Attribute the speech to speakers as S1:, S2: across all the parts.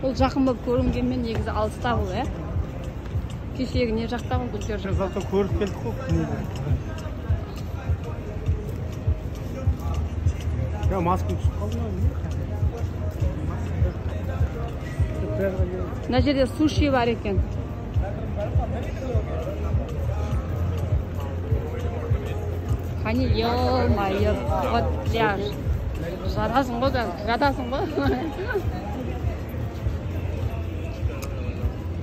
S1: Ол жақын болып көрінгенмен негізі алыста бұл, Кешегі не жақта ғой Гүлдер жақта.
S2: Зато көріп келдік қой. Ya maske түсіп қалды ма?
S1: Мына жерде суши бар екен. Қане, ё-майо, вот пляж. Жарасың ғой да, жатасың ғой.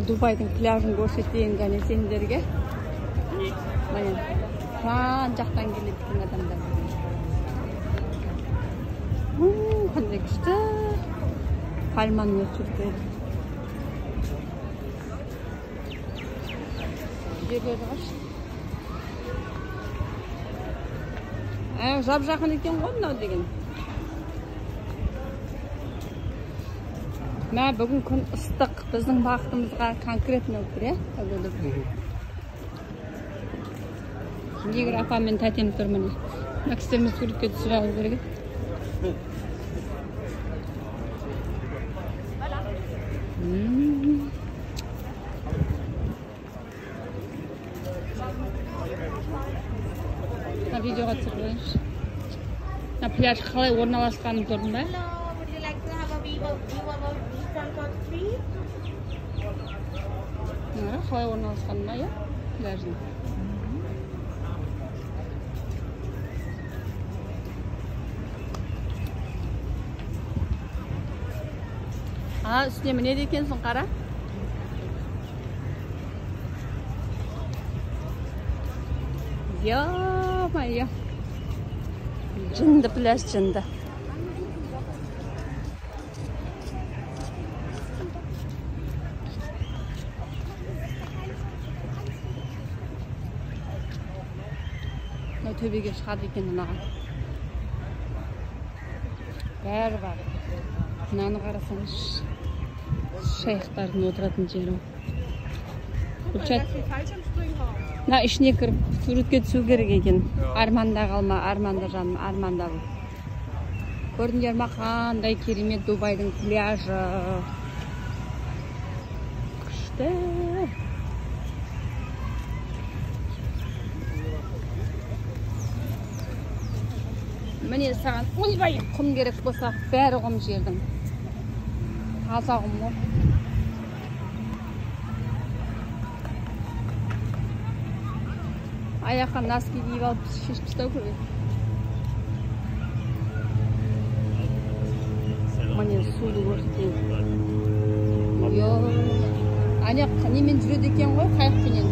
S1: Дубайдың пляжын көрсетейін және сендерге. Міне, жан жақтан келеді адамдар. Қандай күшті. Пальманы өсіреді. Жерлері қаш. Жап жақын екен ғой мынау деген. Мә бүгін күн ыстық, біздің бақытымызға конкретно өтір, Егер апам мен тәтем тұр міне. Мына кісілермен суретке түсіре алу керек. Видеоға түсірейінші. Пляж қалай орналасқанын көрдің бе? Қалай орналасқанын ба, пляждың? Үстіне мінеді екенсің, қара? Ё-майо. Жынды пляж, жынды. Төбеге шығады екен мынаған. Бәрі бар. Мынаны қарасаңыз, шайықтардың отыратын жері. Мына ішіне кіріп суретке түсу керек екен. Арманда қалма, арманда жаным, арманда бұл. Көрдіңдер ме, қандай керемет Дубайдың пляжы. Күшті. Міне саған ойбай құм керек болса, бәрі құм жердің. Таза құм ғой. Аяққа носки киіп алып шешіп тастау керек. Міне суды көрсетейін. Аяқ немен жүреді екен ғой, қайықпенен.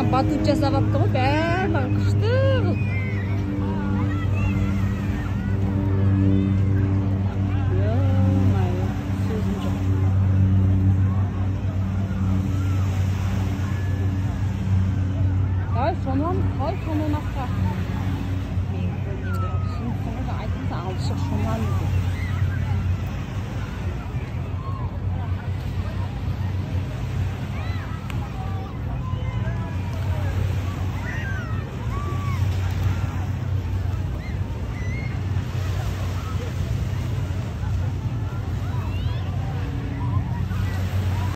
S1: Батут жасап апты ғой, бәрі күшті. Сонан аққа. Şimdi sana da aydın da alışık şundan dedi.